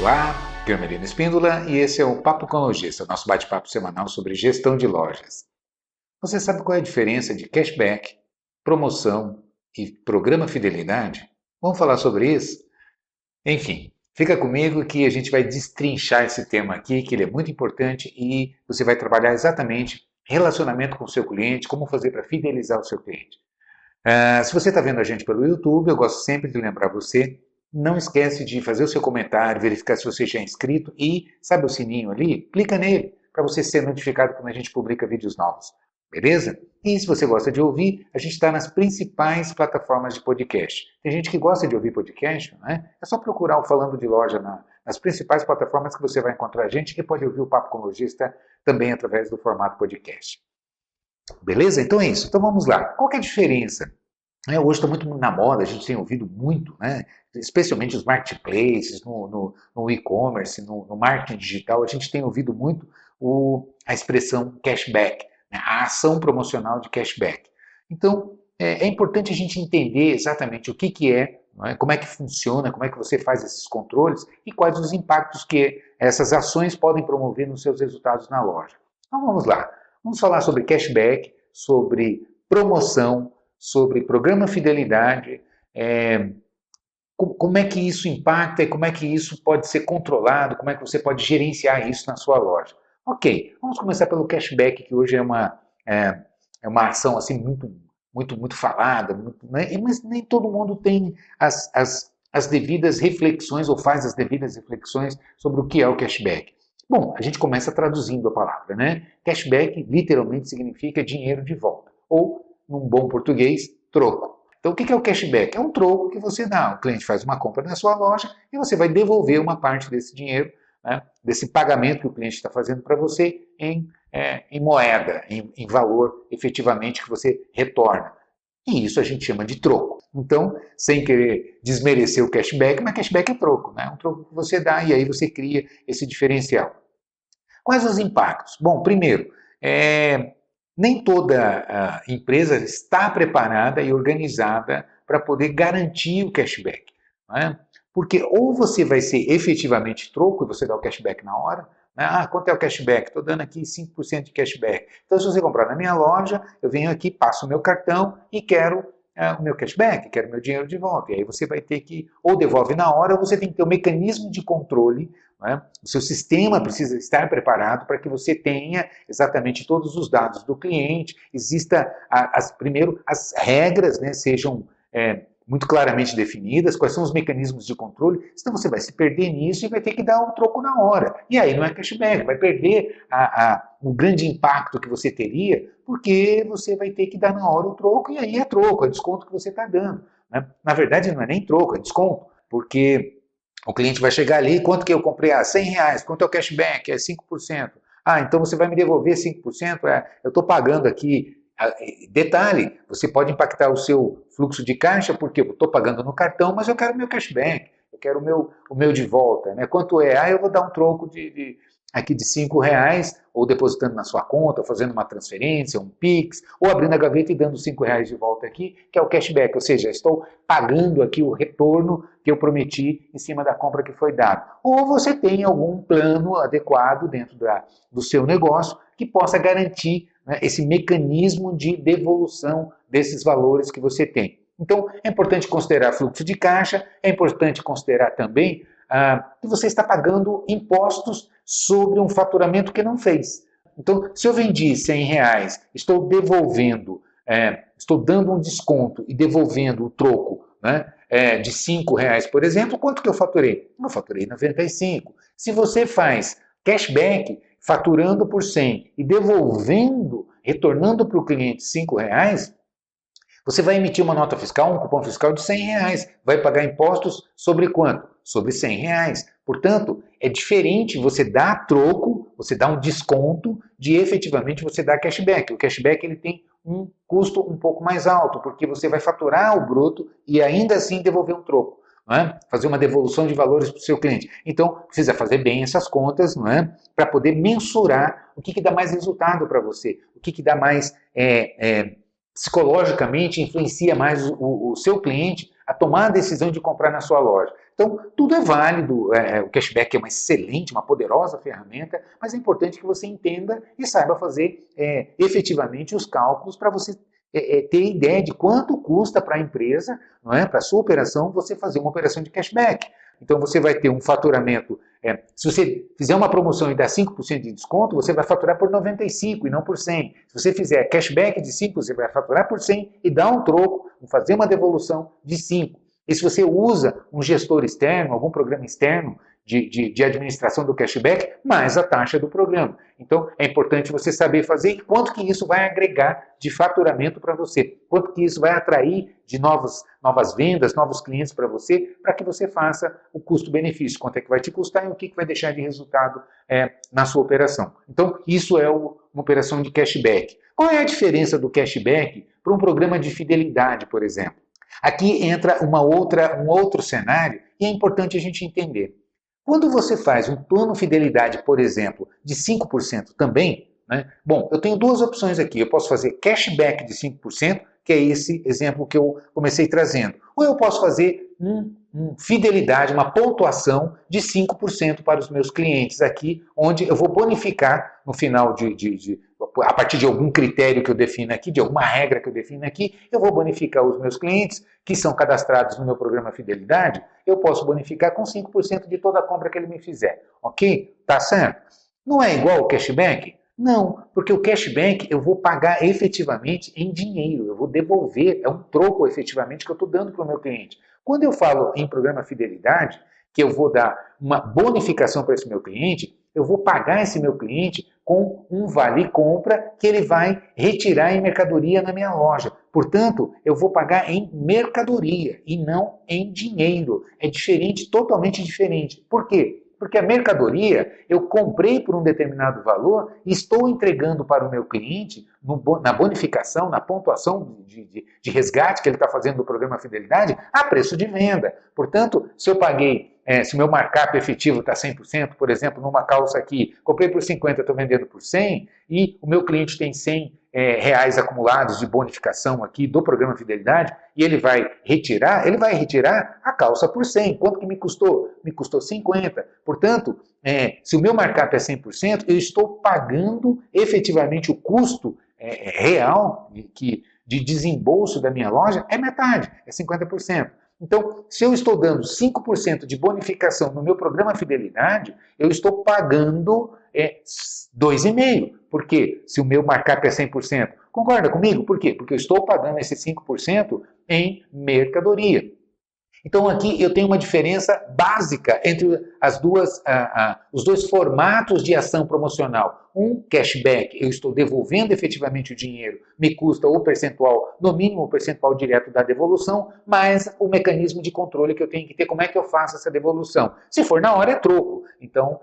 Olá, aqui é o Merino Espíndola e esse é o Papo com Lojista, nosso bate-papo semanal sobre gestão de lojas. Você sabe qual é a diferença de cashback, promoção e programa fidelidade? Vamos falar sobre isso? Enfim, fica comigo que a gente vai destrinchar esse tema aqui, que ele é muito importante e você vai trabalhar exatamente relacionamento com o seu cliente, como fazer para fidelizar o seu cliente. Se você está vendo a gente pelo YouTube, eu gosto sempre de lembrar você, não esquece de fazer o seu comentário, verificar se você já é inscrito e, sabe o sininho ali? Clica nele para você ser notificado quando a gente publica vídeos novos, beleza? E se você gosta de ouvir, a gente está nas principais plataformas de podcast. Tem gente que gosta de ouvir podcast, né? É só procurar o Falando de Loja nas principais plataformas que você vai encontrar a gente que pode ouvir o Papo com o Lojista também através do formato podcast. Beleza? Então é isso. Então vamos lá. Qual que é a diferença? Hoje está muito na moda, a gente tem ouvido muito, né? Especialmente os marketplaces, no e-commerce, no marketing digital, a gente tem ouvido muito a expressão cashback, né? A ação promocional de cashback. Então, é importante a gente entender exatamente o que é, não é? Como é que funciona, como é que você faz esses controles e quais os impactos que essas ações podem promover nos seus resultados na loja. Então vamos lá. Vamos falar sobre cashback, sobre promoção, sobre programa fidelidade, como é que isso impacta e como é que isso pode ser controlado, como é que você pode gerenciar isso na sua loja. Ok, vamos começar pelo cashback, que hoje é uma ação assim muito falada, né? Mas nem todo mundo tem as devidas reflexões ou faz as devidas reflexões sobre o que é o cashback. Bom, a gente começa traduzindo a palavra, né? Cashback literalmente significa dinheiro de volta, ou, num bom português, troco. Então, o que é o cashback? É um troco que você dá. O cliente faz uma compra na sua loja e você vai devolver uma parte desse dinheiro, né, desse pagamento que o cliente está fazendo para você em moeda, em valor efetivamente que você retorna. E isso a gente chama de troco. Então, sem querer desmerecer o cashback, mas cashback é troco, né? É um troco que você dá e aí você cria esse diferencial. Quais os impactos? Bom, primeiro, nem toda empresa está preparada e organizada para poder garantir o cashback. Não é? Porque ou você vai ser efetivamente troco e você dá o cashback na hora, né? Quanto é o cashback? Estou dando aqui 5% de cashback. Então, se você comprar na minha loja, eu venho aqui, passo o meu cartão e quero o meu cashback, quero o meu dinheiro de volta. E aí você vai ter que, ou devolve na hora, ou você tem que ter um mecanismo de controle. Né? O seu sistema precisa estar preparado para que você tenha exatamente todos os dados do cliente, exista, primeiro, as regras, né, sejam muito claramente definidas, quais são os mecanismos de controle, senão você vai se perder nisso e vai ter que dar um troco na hora. E aí não é cashback, vai perder o grande impacto que você teria, porque você vai ter que dar na hora o troco, e aí é troco, é desconto que você está dando. Né? Na verdade não é nem troco, é desconto, porque o cliente vai chegar ali, quanto que eu comprei? R$100, quanto é o cashback? É 5%. Então você vai me devolver 5%? Eu estou pagando aqui. Detalhe, você pode impactar o seu fluxo de caixa, porque eu estou pagando no cartão, mas eu quero o meu cashback, eu quero o meu de volta. Né? Quanto é? Eu vou dar um troco aqui de R$5, ou depositando na sua conta, ou fazendo uma transferência, um Pix, ou abrindo a gaveta e dando R$5 de volta aqui, que é o cashback, ou seja, estou pagando aqui o retorno que eu prometi em cima da compra que foi dada. Ou você tem algum plano adequado dentro do seu negócio que possa garantir, né, esse mecanismo de devolução desses valores que você tem. Então, é importante considerar fluxo de caixa, é importante considerar também que você está pagando impostos sobre um faturamento que não fez. Então, se eu vendi R$100, estou devolvendo, estou dando um desconto e devolvendo o troco, né, de R$5, por exemplo, quanto que eu faturei? Eu faturei 95. Se você faz cashback, faturando por 100 e devolvendo, retornando para o cliente R$5, você vai emitir uma nota fiscal, um cupom fiscal de R$100. Vai pagar impostos sobre quanto? Sobre R$100. Portanto, é diferente você dar troco, você dar um desconto, de efetivamente você dar cashback. O cashback ele tem um custo um pouco mais alto, porque você vai faturar o bruto e ainda assim devolver um troco. Não é? Fazer uma devolução de valores para o seu cliente. Então, precisa fazer bem essas contas, não é? Para poder mensurar o que dá mais resultado para você, o que dá mais psicologicamente influencia mais o seu cliente a tomar a decisão de comprar na sua loja. Então, tudo é válido, o cashback é uma excelente, uma poderosa ferramenta, mas é importante que você entenda e saiba fazer efetivamente os cálculos para você ter ideia de quanto custa para a empresa, não é? Para a sua operação, você fazer uma operação de cashback. Então você vai ter um faturamento, se você fizer uma promoção e dar 5% de desconto, você vai faturar por 95 e não por 100. Se você fizer cashback de 5, você vai faturar por 100 e dar um troco, fazer uma devolução de 5. E se você usa um gestor externo, algum programa externo de administração do cashback, mais a taxa do programa. Então, é importante você saber fazer e quanto que isso vai agregar de faturamento para você, quanto que isso vai atrair de novas vendas, novos clientes para você, para que você faça o custo-benefício, quanto é que vai te custar e o que vai deixar de resultado na sua operação. Então, isso é uma operação de cashback. Qual é a diferença do cashback para um programa de fidelidade, por exemplo? Aqui entra um outro cenário e é importante a gente entender. Quando você faz um plano fidelidade, por exemplo, de 5% também, né? Bom, eu tenho duas opções aqui. Eu posso fazer cashback de 5%, que é esse exemplo que eu comecei trazendo. Ou eu posso fazer fidelidade, uma pontuação de 5% para os meus clientes aqui, onde eu vou bonificar no final a partir de algum critério que eu defino aqui, de alguma regra que eu defino aqui, eu vou bonificar os meus clientes que são cadastrados no meu programa Fidelidade, eu posso bonificar com 5% de toda a compra que ele me fizer. Ok? Tá certo? Não é igual o cashback? Não, porque o cashback eu vou pagar efetivamente em dinheiro, eu vou devolver, é um troco efetivamente que eu estou dando para o meu cliente. Quando eu falo em programa Fidelidade, que eu vou dar uma bonificação para esse meu cliente, eu vou pagar esse meu cliente com um vale-compra que ele vai retirar em mercadoria na minha loja. Portanto, eu vou pagar em mercadoria e não em dinheiro. É diferente, totalmente diferente. Por quê? Porque a mercadoria eu comprei por um determinado valor e estou entregando para o meu cliente, na bonificação, na pontuação de resgate que ele está fazendo do programa Fidelidade, a preço de venda. Portanto, se eu paguei, se o meu markup efetivo está 100%, por exemplo, numa calça aqui, comprei por 50, estou vendendo por 100, e o meu cliente tem 100 reais acumulados de bonificação aqui do programa Fidelidade, e ele vai retirar a calça por 100. Quanto que me custou? Me custou 50. Portanto, se o meu markup é 100%, eu estou pagando efetivamente o custo real de desembolso da minha loja é metade, é 50%. Então, se eu estou dando 5% de bonificação no meu programa Fidelidade, eu estou pagando 2,5%. Por quê? Se o meu markup é 100%. Concorda comigo? Por quê? Porque eu estou pagando esse 5% em mercadoria. Então aqui eu tenho uma diferença básica entre os dois formatos de ação promocional. Um cashback, eu estou devolvendo efetivamente o dinheiro, me custa o percentual, no mínimo o percentual direto da devolução, mais o mecanismo de controle que eu tenho que ter, como é que eu faço essa devolução. Se for na hora é troco, então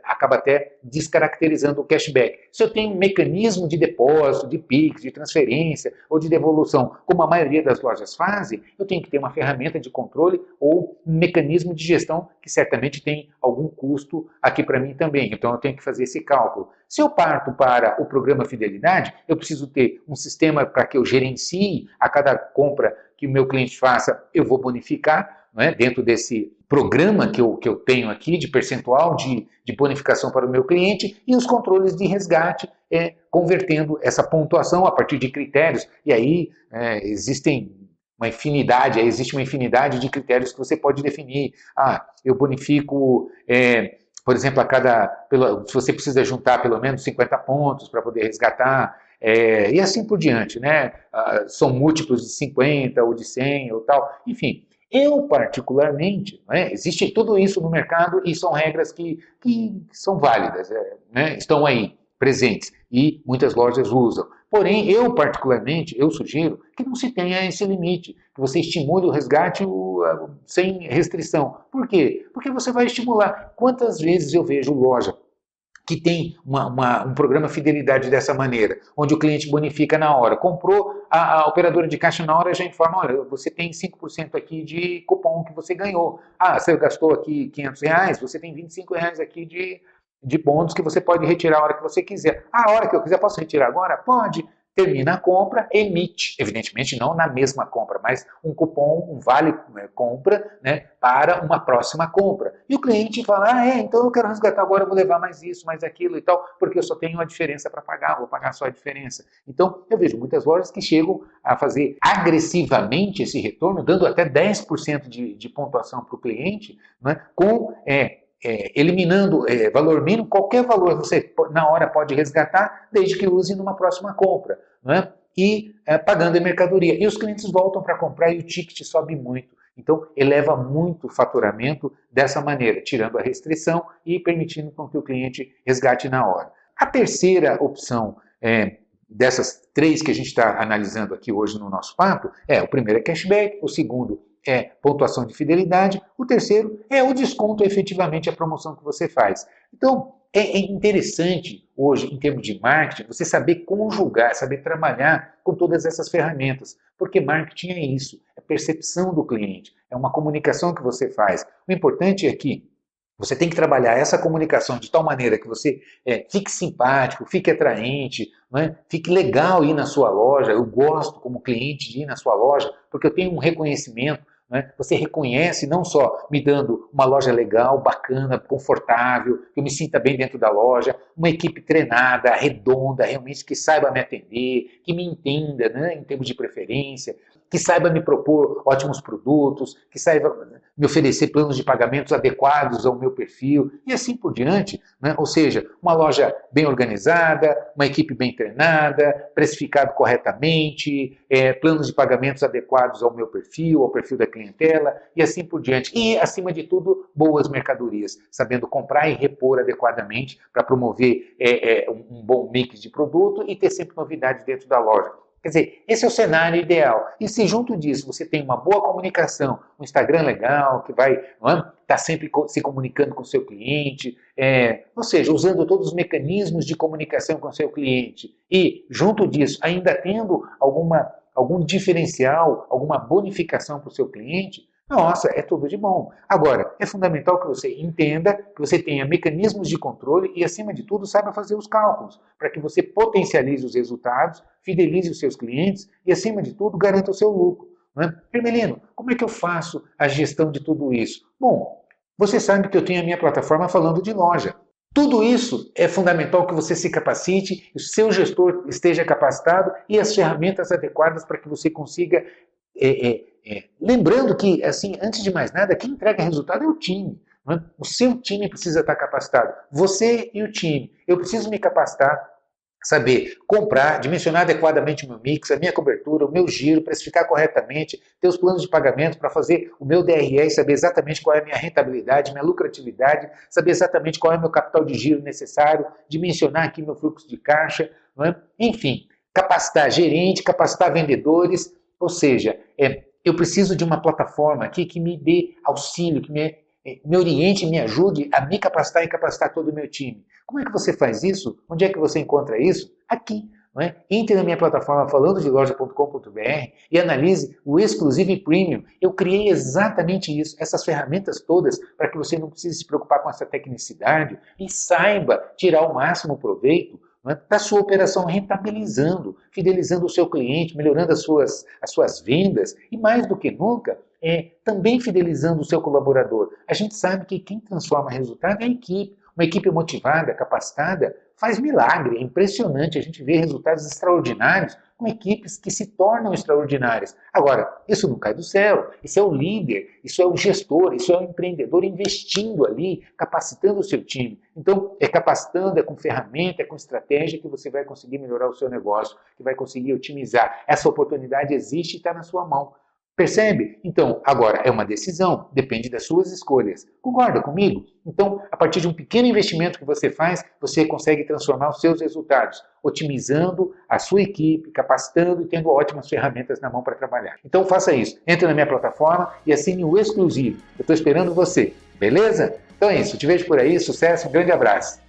acaba até descaracterizando o cashback. Se eu tenho um mecanismo de depósito, de PIX, de transferência ou de devolução, como a maioria das lojas fazem, eu tenho que ter uma ferramenta de controle ou um mecanismo de gestão que certamente tem algum custo aqui para mim também. Então eu tenho que fazer esse cálculo. Se eu parto para o programa Fidelidade, eu preciso ter um sistema para que eu gerencie a cada compra que o meu cliente faça, eu vou bonificar, não é? Dentro desse programa que eu tenho aqui de percentual de bonificação para o meu cliente e os controles de resgate, convertendo essa pontuação a partir de critérios. E aí existe uma infinidade de critérios que você pode definir. Eu bonifico, por exemplo, se você precisa juntar pelo menos 50 pontos para poder resgatar, e assim por diante, né? São múltiplos de 50 ou de 100 ou tal, enfim. Eu, particularmente, existe tudo isso no mercado e são regras que são válidas, né? Estão aí, presentes, e muitas lojas usam. Porém, eu, particularmente, eu sugiro que não se tenha esse limite, que você estimule o resgate sem restrição. Por quê? Porque você vai estimular. Quantas vezes eu vejo loja que tem um programa Fidelidade dessa maneira, onde o cliente bonifica na hora. Comprou, a operadora de caixa na hora já informa, olha, você tem 5% aqui de cupom que você ganhou. Você gastou aqui R$500, você tem R$25 aqui de bônus que você pode retirar a hora que você quiser. A hora que eu quiser, posso retirar agora? Pode. termina a compra, emite, evidentemente não na mesma compra, mas um cupom, um vale compra, né, para uma próxima compra. E o cliente fala, então eu quero resgatar agora, eu vou levar mais isso, mais aquilo e tal, porque eu só tenho a diferença para pagar, vou pagar só a diferença. Então, eu vejo muitas lojas que chegam a fazer agressivamente esse retorno, dando até 10% de pontuação para o cliente, né, com eliminando valor mínimo, qualquer valor você na hora pode resgatar, desde que use numa próxima compra, não é? E pagando em mercadoria. E os clientes voltam para comprar e o ticket sobe muito. Então, eleva muito o faturamento dessa maneira, tirando a restrição e permitindo com que o cliente resgate na hora. A terceira opção dessas três que a gente está analisando aqui hoje no nosso papo o primeiro é cashback, o segundo é pontuação de fidelidade, o terceiro é o desconto, efetivamente a promoção que você faz. Então, é interessante hoje, em termos de marketing, você saber conjugar, saber trabalhar com todas essas ferramentas, porque marketing é isso, é percepção do cliente, é uma comunicação que você faz. O importante é que você tem que trabalhar essa comunicação de tal maneira que você fique simpático, fique atraente, né? Fique legal ir na sua loja. Eu gosto, como cliente, de ir na sua loja, porque eu tenho um reconhecimento. Né? Você reconhece não só me dando uma loja legal, bacana, confortável, que eu me sinta bem dentro da loja, uma equipe treinada, redonda, realmente que saiba me atender, que me entenda, né, em termos de preferência, que saiba me propor ótimos produtos, que saiba me oferecer planos de pagamentos adequados ao meu perfil e assim por diante. Né? Ou seja, uma loja bem organizada, uma equipe bem treinada, precificado corretamente, planos de pagamentos adequados ao meu perfil, ao perfil da clientela e assim por diante. E, acima de tudo, boas mercadorias, sabendo comprar e repor adequadamente para promover um bom mix de produto e ter sempre novidades dentro da loja. Quer dizer, esse é o cenário ideal. E se junto disso você tem uma boa comunicação, um Instagram legal, que vai estar sempre se comunicando com o seu cliente, ou seja, usando todos os mecanismos de comunicação com o seu cliente, e junto disso ainda tendo algum diferencial, alguma bonificação para o seu cliente, nossa, é tudo de bom. Agora, é fundamental que você entenda, que você tenha mecanismos de controle e, acima de tudo, saiba fazer os cálculos, para que você potencialize os resultados, fidelize os seus clientes e, acima de tudo, garanta o seu lucro. Né? Hermelino, como é que eu faço a gestão de tudo isso? Bom, você sabe que eu tenho a minha plataforma falando de loja. Tudo isso é fundamental que você se capacite, o seu gestor esteja capacitado e as ferramentas adequadas para que você consiga... Lembrando que, assim, antes de mais nada, quem entrega resultado é o time. Né? O seu time precisa estar capacitado. Você e o time. Eu preciso me capacitar, saber comprar, dimensionar adequadamente o meu mix, a minha cobertura, o meu giro, precificar corretamente, ter os planos de pagamento para fazer o meu DRE, saber exatamente qual é a minha rentabilidade, minha lucratividade, saber exatamente qual é o meu capital de giro necessário, dimensionar aqui meu fluxo de caixa, não é? Enfim, capacitar gerente, capacitar vendedores, ou seja, eu preciso de uma plataforma aqui que me dê auxílio, que me oriente, me ajude a me capacitar e capacitar todo o meu time. Como é que você faz isso? Onde é que você encontra isso? Aqui. Não é? Entre na minha plataforma falandodeloja.com.br e analise o Exclusive Premium. Eu criei exatamente isso, essas ferramentas todas, para que você não precise se preocupar com essa tecnicidade e saiba tirar o máximo proveito da sua operação, rentabilizando, fidelizando o seu cliente, melhorando as suas vendas e, mais do que nunca, também fidelizando o seu colaborador. A gente sabe que quem transforma resultado é a equipe. Uma equipe motivada, capacitada, faz milagre. É impressionante, a gente vê resultados extraordinários com equipes que se tornam extraordinárias. Agora, isso não cai do céu. Isso é o líder, isso é o gestor, isso é o empreendedor investindo ali, capacitando o seu time. Então, é capacitando, é com ferramenta, é com estratégia que você vai conseguir melhorar o seu negócio, que vai conseguir otimizar. Essa oportunidade existe e está na sua mão. Percebe? Então, agora é uma decisão, depende das suas escolhas. Concorda comigo? Então, a partir de um pequeno investimento que você faz, você consegue transformar os seus resultados, otimizando a sua equipe, capacitando e tendo ótimas ferramentas na mão para trabalhar. Então, faça isso. Entre na minha plataforma e assine o Exclusivo. Eu estou esperando você. Beleza? Então é isso. Te vejo por aí. Sucesso. Um grande abraço.